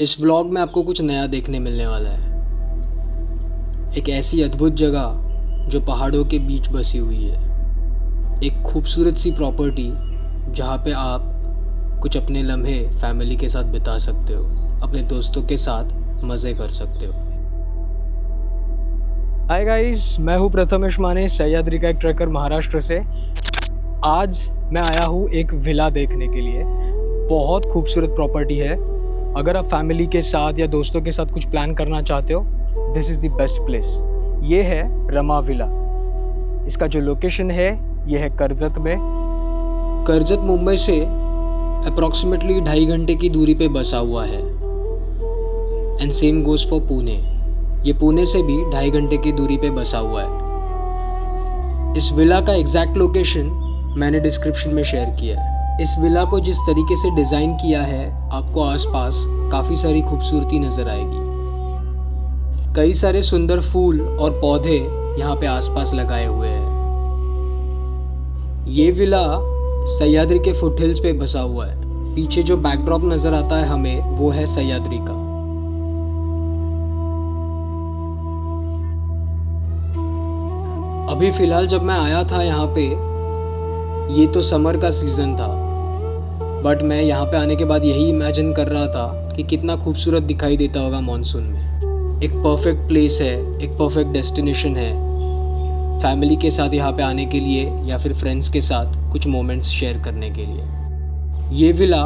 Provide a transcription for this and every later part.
इस व्लॉग में आपको कुछ नया देखने मिलने वाला है। एक ऐसी अद्भुत जगह जो पहाड़ों के बीच बसी हुई है। एक खूबसूरत सी प्रॉपर्टी जहाँ पे आप कुछ अपने लम्हे फैमिली के साथ बिता सकते हो, अपने दोस्तों के साथ मज़े कर सकते हो। हाय गाइस, मैं हूँ प्रथमेश माने, सह्याद्री का एक ट्रैकर महाराष्ट्र से। आज मैं आया हूँ एक विला देखने के लिए। बहुत खूबसूरत प्रॉपर्टी है। अगर आप फैमिली के साथ या दोस्तों के साथ कुछ प्लान करना चाहते हो, this is the best place. ये है रमा विला। इसका जो लोकेशन है ये है कर्जत में। कर्जत मुंबई से अप्रॉक्सीमेटली 2.5 घंटे की दूरी पे बसा हुआ है। And same goes for Pune. ये पुणे से भी 2.5 घंटे की दूरी पे बसा हुआ है। इस विला का एग्जैक्ट लोकेशन मैंने डिस्क्रिप्शन में शेयर किया है। इस विला को जिस तरीके से डिज़ाइन किया है, आपको आसपास काफ़ी सारी खूबसूरती नज़र आएगी। कई सारे सुंदर फूल और पौधे यहाँ पे आसपास लगाए हुए हैं। ये विला सह्याद्री के फुटहिल्स पे बसा हुआ है। पीछे जो बैकड्रॉप नज़र आता है हमें, वो है सह्याद्री का। अभी फ़िलहाल जब मैं आया था यहाँ पे, ये तो समर का सीज़न था, बट मैं यहाँ पे आने के बाद यही इमेजिन कर रहा था कि कितना खूबसूरत दिखाई देता होगा मॉनसून में। एक परफेक्ट प्लेस है, एक परफेक्ट डेस्टिनेशन है फैमिली के साथ यहाँ पे आने के लिए या फिर फ्रेंड्स के साथ कुछ मोमेंट्स शेयर करने के लिए। ये विला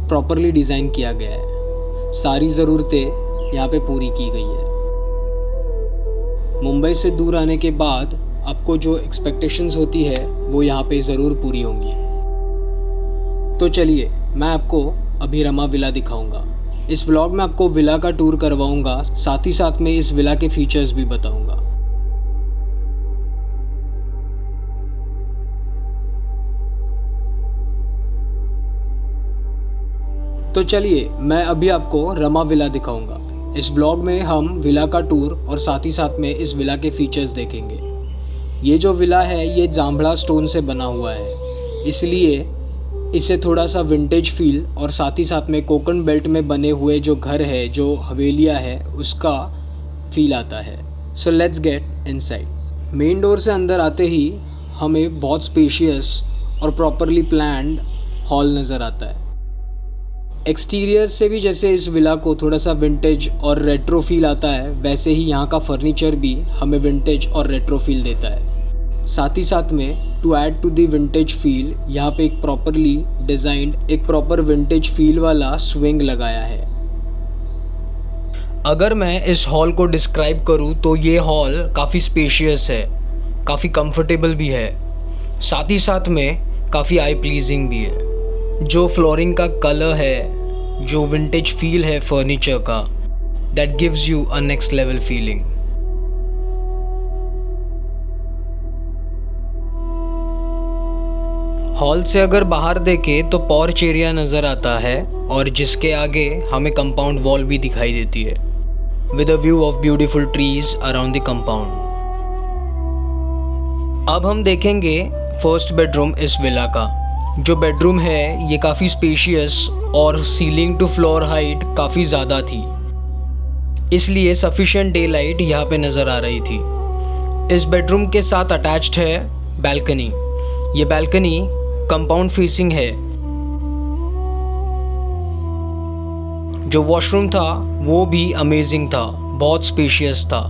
प्रॉपरली डिज़ाइन किया गया है। सारी ज़रूरतें यहाँ पे पूरी की गई है। मुंबई से दूर आने के बाद आपको जो एक्सपेक्टेशंस होती है वो यहाँ पे ज़रूर पूरी होंगी। तो चलिए, मैं आपको अभी रमा विला दिखाऊंगा। इस व्लॉग में आपको विला का टूर करवाऊंगा, साथ ही साथ में इस विला के फीचर्स भी बताऊंगा। तो चलिए, मैं अभी आपको रमा विला दिखाऊंगा। इस व्लॉग में हम विला का टूर और साथ ही साथ में इस विला के फीचर्स देखेंगे। ये जो विला है ये जांभला स्टोन से बना हुआ है, इसलिए इसे थोड़ा सा विंटेज फील और साथ ही साथ में कोकण बेल्ट में बने हुए जो घर है, जो हवेलियाँ है, उसका फील आता है। So let's get inside. Main door से अंदर आते ही हमें बहुत स्पेशियस और प्रॉपरली प्लान्ड हॉल नज़र आता है। एक्सटीरियर से भी जैसे इस विला को थोड़ा सा विंटेज और रेट्रो फील आता है, वैसे ही यहाँ का फर्नीचर भी हमें विंटेज और रेट्रो फील देता है। साथ ही साथ में to add to the vintage feel, यहाँ पे एक प्रॉपरली डिज़ाइंड, एक प्रॉपर विंटेज फील वाला स्विंग लगाया है। अगर मैं इस हॉल को डिस्क्राइब करूँ तो ये हॉल काफ़ी स्पेशियस है, काफ़ी कंफर्टेबल भी है, साथ ही साथ में काफ़ी आई प्लीजिंग भी है। जो फ्लोरिंग का कलर है, जो विंटेज फील है फर्नीचर का, that gives you a next level feeling. Hall से अगर बाहर देखें तो पोर्च एरिया नज़र आता है और जिसके आगे हमें कंपाउंड वॉल भी दिखाई देती है with a view of beautiful trees around the compound. अब हम देखेंगे फर्स्ट बेडरूम इस विला का। जो बेडरूम है ये काफ़ी स्पेशियस और सीलिंग टू फ्लोर हाइट काफ़ी ज़्यादा थी, इसलिए सफिशिएंट डे लाइट यहाँ पे नज़र आ रही थी। इस बेडरूम के साथ अटैच्ड है बैल्कनी। ये बैल्कनी कंपाउंड फेसिंग है। जो वॉशरूम था वो भी अमेजिंग था, बहुत स्पेशियस था।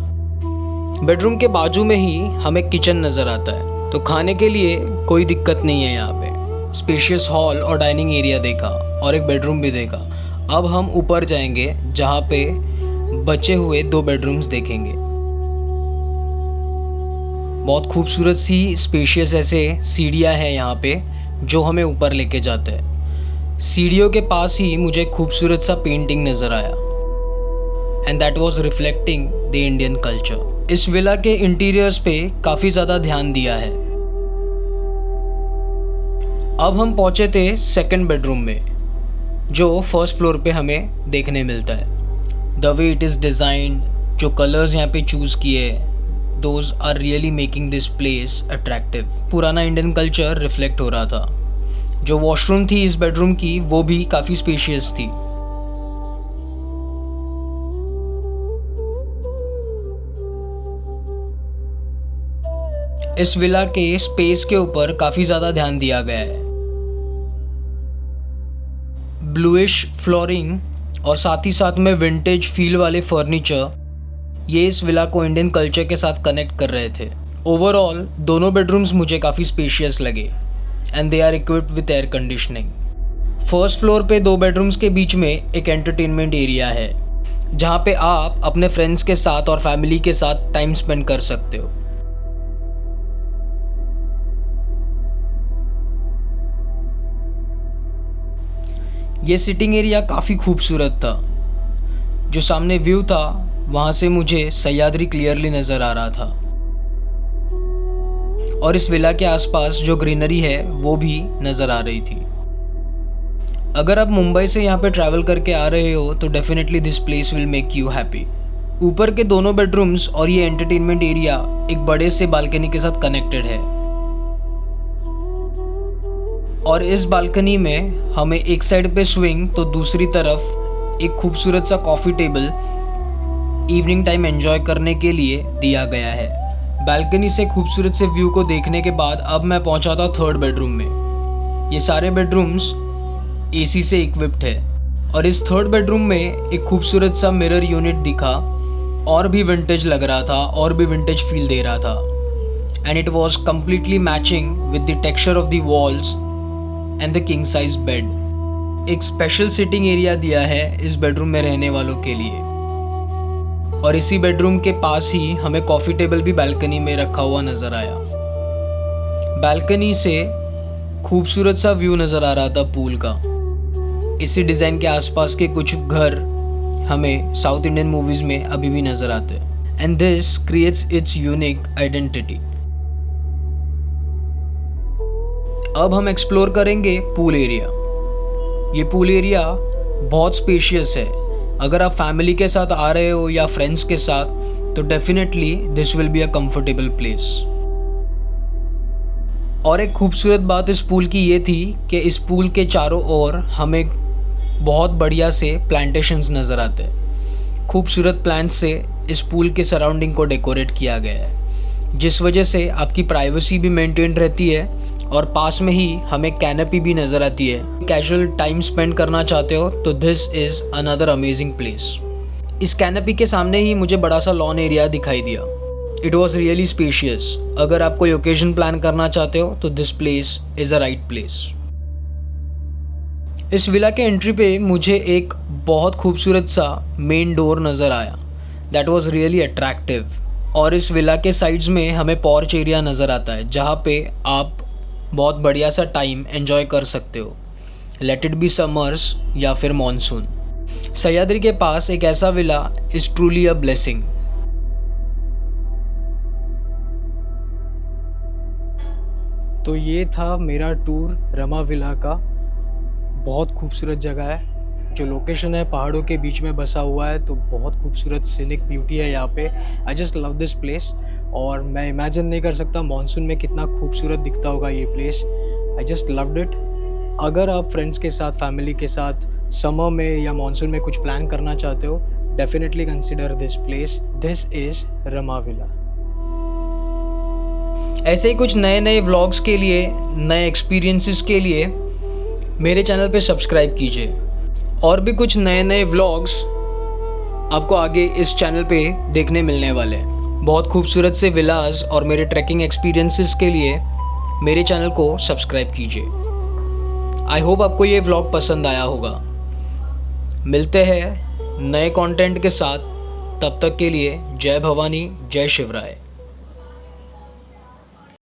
बेडरूम के बाजू में ही हमें किचन नज़र आता है, तो खाने के लिए कोई दिक्कत नहीं है। यहाँ पे स्पेशियस हॉल और डाइनिंग एरिया देखा और एक बेडरूम भी देखा। अब हम ऊपर जाएंगे जहाँ पे बचे हुए 2 बेडरूम्स देखेंगे। बहुत खूबसूरत सी स्पेशियस ऐसे सीढ़ियाँ हैं यहाँ पे जो हमें ऊपर लेके जाते हैं। सीढ़ियों के पास ही मुझे खूबसूरत सा पेंटिंग नज़र आया, and that was reflecting the Indian culture. इस विला के इंटीरियर्स पे काफ़ी ज़्यादा ध्यान दिया है। अब हम पहुँचे थे सेकंड बेडरूम में, जो फर्स्ट फ्लोर पे हमें देखने मिलता है। The way it is designed, जो कलर्स यहाँ पे चूज़ किए, those are really making this place attractive. पुराना इंडियन कल्चर रिफ्लेक्ट हो रहा था। जो वॉशरूम थी इस बेडरूम की वो भी काफ़ी स्पेशियस थी। इस विला के स्पेस के ऊपर काफ़ी ज़्यादा ध्यान दिया गया है। ब्लूइश फ्लोरिंग और साथ ही साथ में विंटेज फील वाले फर्नीचर, ये इस विला को इंडियन कल्चर के साथ कनेक्ट कर रहे थे। ओवरऑल दोनों बेडरूम्स मुझे काफ़ी स्पेशियस लगे and they are equipped with air conditioning. First floor पे 2 बेडरूम्स के बीच में एक एंटरटेनमेंट एरिया है जहाँ पे आप अपने फ्रेंड्स के साथ और फैमिली के साथ टाइम स्पेंड कर सकते हो। ये सिटिंग एरिया काफ़ी खूबसूरत था। जो सामने व्यू था वहाँ से मुझे सह्याद्री क्लियरली नज़र आ रहा था और इस विला के आसपास जो ग्रीनरी है वो भी नज़र आ रही थी। अगर आप मुंबई से यहाँ पे ट्रैवल करके आ रहे हो तो definitely this place will make you happy. ऊपर के दोनों बेडरूम्स और ये एंटरटेनमेंट एरिया एक बड़े से बालकनी के साथ कनेक्टेड है और इस बालकनी में हमें एक साइड पे स्विंग तो दूसरी तरफ एक खूबसूरत सा coffee table evening time enjoy करने के लिए दिया गया है। बालकनी से खूबसूरत से व्यू को देखने के बाद अब मैं पहुंचा था 3rd बेडरूम में। ये सारे बेडरूम्स एसी से इक्विप्ड है और इस 3rd बेडरूम में एक खूबसूरत सा मिरर यूनिट दिखा और भी विंटेज लग रहा था और भी विंटेज फील दे रहा था and it was completely matching with the texture of the walls and the king size bed. एक स्पेशल सिटिंग एरिया दिया है इस बेडरूम में रहने वालों के लिए और इसी बेडरूम के पास ही हमें कॉफ़ी टेबल भी बालकनी में रखा हुआ नज़र आया। बालकनी से खूबसूरत सा व्यू नज़र आ रहा था पूल का। इसी डिज़ाइन के आसपास के कुछ घर हमें साउथ इंडियन मूवीज़ में अभी भी नज़र आते हैं and this creates it's unique identity. अब हम एक्सप्लोर करेंगे पूल एरिया। ये पूल एरिया बहुत स्पेशियस है। अगर आप फैमिली के साथ आ रहे हो या फ्रेंड्स के साथ तो definitely this will be a comfortable place. और एक खूबसूरत बात इस पूल की ये थी कि इस पूल के चारों ओर हमें बहुत बढ़िया से प्लांटेशंस नज़र आते हैं। खूबसूरत प्लांट्स से इस पूल के सराउंडिंग को डेकोरेट किया गया है जिस वजह से आपकी प्राइवेसी भी मेंटेन रहती है और पास में ही हमें कैनपी भी नज़र आती है। कैजुअल टाइम स्पेंड करना चाहते हो तो this is another amazing place. इस कैनपी के सामने ही मुझे बड़ा सा लॉन एरिया दिखाई दिया। It was really spacious. अगर आप कोई ओकेजन प्लान करना चाहते हो तो this place is a right place. इस विला के एंट्री पे मुझे एक बहुत खूबसूरत सा मेन डोर नज़र आया दैट वॉज रियली अट्रैक्टिव और इस विला के साइड्स में हमें पॉर्च एरिया नज़र आता है जहाँ पे आप बहुत बढ़िया सा टाइम एंजॉय कर सकते हो, लेट इट बी समर्स या फिर मॉनसून। सह्याद्री के पास एक ऐसा villa is truly a blessing. तो ये था मेरा टूर रमा विला का। बहुत खूबसूरत जगह है। जो लोकेशन है पहाड़ों के बीच में बसा हुआ है तो बहुत खूबसूरत सीनिक ब्यूटी है यहाँ पे। I just love this place और मैं इमेजिन नहीं कर सकता मॉनसून में कितना खूबसूरत दिखता होगा ये place. I just loved it. अगर आप फ्रेंड्स के साथ, फैमिली के साथ समर में या मॉनसून में कुछ प्लान करना चाहते हो definitely consider this place. This is Rama villa. ऐसे ही कुछ नए नए व्लॉग्स के लिए, नए एक्सपीरियंसेस के लिए मेरे चैनल पे सब्सक्राइब कीजिए। और भी कुछ नए नए व्लॉग्स आपको आगे इस चैनल पे देखने मिलने वाले हैं। बहुत खूबसूरत से विलास और मेरे ट्रैकिंग एक्सपीरियंसेस के लिए मेरे चैनल को सब्सक्राइब कीजिए। आई होप आपको ये व्लॉग पसंद आया होगा। मिलते हैं नए कंटेंट के साथ। तब तक के लिए जय भवानी, जय शिवराय।